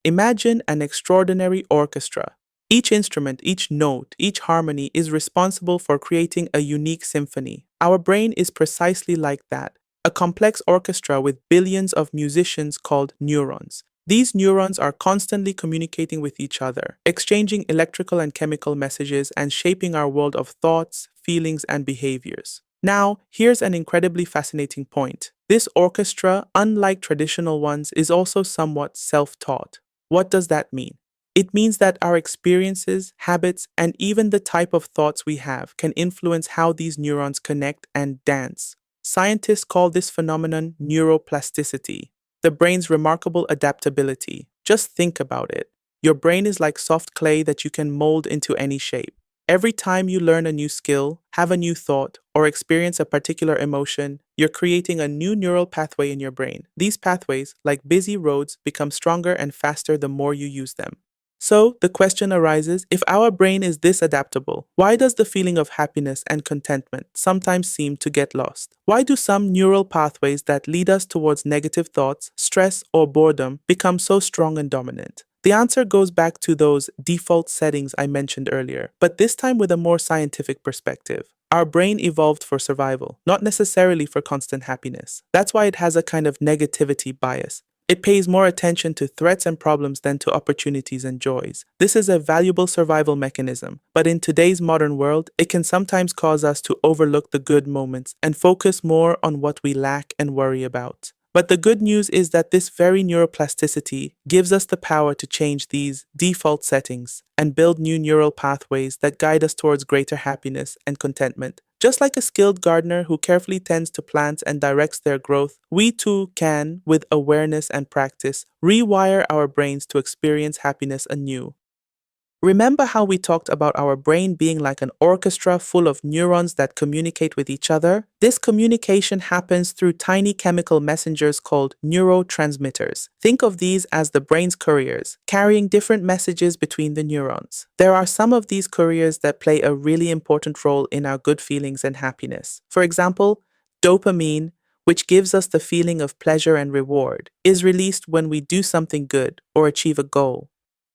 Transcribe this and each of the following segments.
Imagine an extraordinary orchestra. Each instrument, each note, each harmony is responsible for creating a unique symphony. Our brain is precisely like that, a complex orchestra with billions of musicians called neurons. These neurons are constantly communicating with each other, exchanging electrical and chemical messages and shaping our world of thoughts, feelings, and behaviors. Now, here's an incredibly fascinating point. This orchestra, unlike traditional ones, is also somewhat self-taught. What does that mean? It means that our experiences, habits, and even the type of thoughts we have can influence how these neurons connect and dance. Scientists call this phenomenon neuroplasticity, the brain's remarkable adaptability. Just think about it. Your brain is like soft clay that you can mold into any shape. Every time you learn a new skill, have a new thought, or experience a particular emotion, you're creating a new neural pathway in your brain. These pathways, like busy roads, become stronger and faster the more you use them. So, the question arises, if our brain is this adaptable, why does the feeling of happiness and contentment sometimes seem to get lost? Why do some neural pathways that lead us towards negative thoughts, stress, or boredom become so strong and dominant? The answer goes back to those default settings I mentioned earlier, but this time with a more scientific perspective. Our brain evolved for survival, not necessarily for constant happiness. That's why it has a kind of negativity bias. It pays more attention to threats and problems than to opportunities and joys. This is a valuable survival mechanism, but in today's modern world, it can sometimes cause us to overlook the good moments and focus more on what we lack and worry about. But the good news is that this very neuroplasticity gives us the power to change these default settings and build new neural pathways that guide us towards greater happiness and contentment. Just like a skilled gardener who carefully tends to plants and directs their growth, we too can, with awareness and practice, rewire our brains to experience happiness anew. Remember how we talked about our brain being like an orchestra full of neurons that communicate with each other? This communication happens through tiny chemical messengers called neurotransmitters. Think of these as the brain's couriers, carrying different messages between the neurons. There are some of these couriers that play a really important role in our good feelings and happiness. For example, dopamine, which gives us the feeling of pleasure and reward, is released when we do something good or achieve a goal.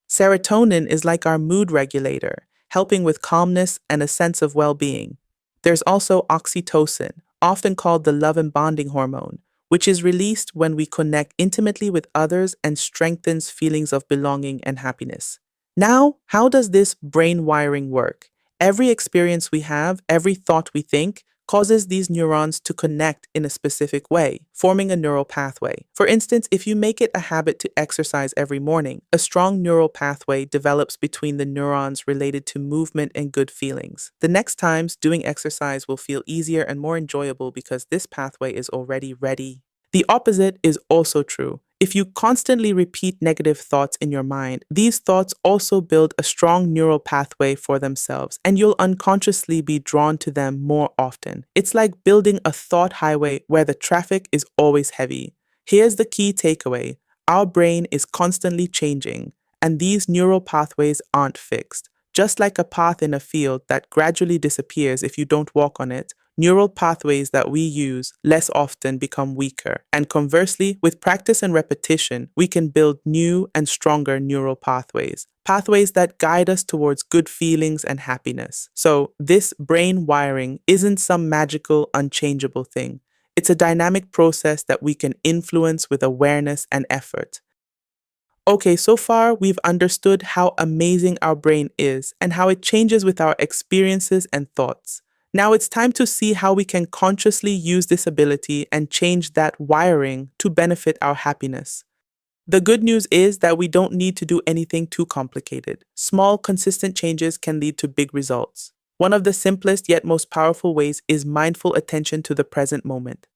Serotonin is like our mood regulator, helping with calmness and a sense of well-being. There's also oxytocin, often called the love and bonding hormone, which is released when we connect intimately with others and strengthens feelings of belonging and happiness. Now, how does this brain wiring work? Every experience we have, every thought we think, causes these neurons to connect in a specific way, forming a neural pathway. For instance, if you make it a habit to exercise every morning, a strong neural pathway develops between the neurons related to movement and good feelings. The next times doing exercise will feel easier and more enjoyable because this pathway is already ready. The opposite is also true. If you constantly repeat negative thoughts in your mind, these thoughts also build a strong neural pathway for themselves, and you'll unconsciously be drawn to them more often. It's like building a thought highway where the traffic is always heavy. Here's the key takeaway. Our brain is constantly changing, and these neural pathways aren't fixed. Just like a path in a field that gradually disappears if you don't walk on it, neural pathways that we use less often become weaker. And conversely, with practice and repetition, we can build new and stronger neural pathways. Pathways that guide us towards good feelings and happiness. So this brain wiring isn't some magical, unchangeable thing. It's a dynamic process that we can influence with awareness and effort. Okay, so far we've understood how amazing our brain is and how it changes with our experiences and thoughts. Now it's time to see how we can consciously use this ability and change that wiring to benefit our happiness. The good news is that we don't need to do anything too complicated. Small, consistent changes can lead to big results. One of the simplest yet most powerful ways is mindful attention to the present moment.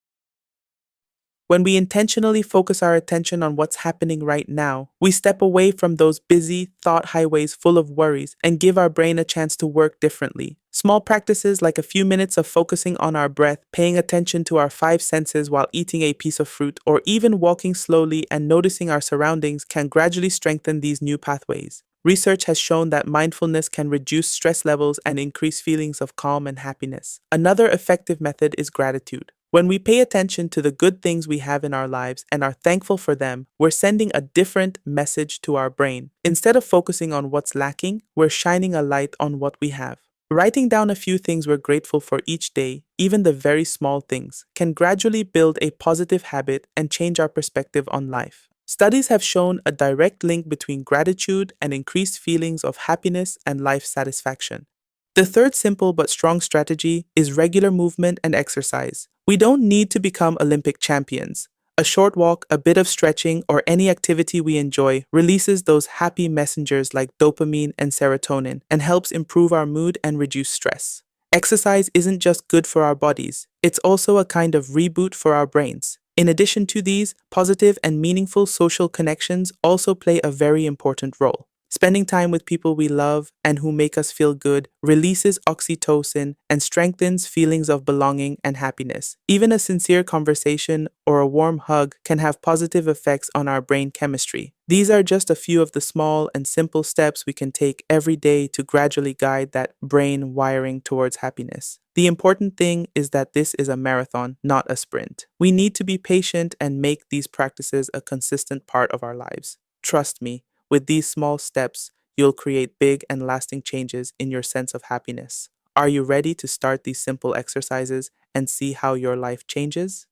When we intentionally focus our attention on what's happening right now, we step away from those busy thought highways full of worries and give our brain a chance to work differently. Small practices like a few minutes of focusing on our breath, paying attention to our five senses while eating a piece of fruit, or even walking slowly and noticing our surroundings can gradually strengthen these new pathways. Research has shown that mindfulness can reduce stress levels and increase feelings of calm and happiness. Another effective method is gratitude. When we pay attention to the good things we have in our lives and are thankful for them, we're sending a different message to our brain. Instead of focusing on what's lacking, we're shining a light on what we have. Writing down a few things we're grateful for each day, even the very small things, can gradually build a positive habit and change our perspective on life. Studies have shown a direct link between gratitude and increased feelings of happiness and life satisfaction. The third simple but strong strategy is regular movement and exercise. We don't need to become Olympic champions. A short walk, a bit of stretching, or any activity we enjoy releases those happy messengers like dopamine and serotonin and helps improve our mood and reduce stress. Exercise isn't just good for our bodies, it's also a kind of reboot for our brains. In addition to these, positive and meaningful social connections also play a very important role. Spending time with people we love and who make us feel good releases oxytocin and strengthens feelings of belonging and happiness. Even a sincere conversation or a warm hug can have positive effects on our brain chemistry. These are just a few of the small and simple steps we can take every day to gradually guide that brain wiring towards happiness. The important thing is that this is a marathon, not a sprint. We need to be patient and make these practices a consistent part of our lives. Trust me. With these small steps, you'll create big and lasting changes in your sense of happiness. Are you ready to start these simple exercises and see how your life changes?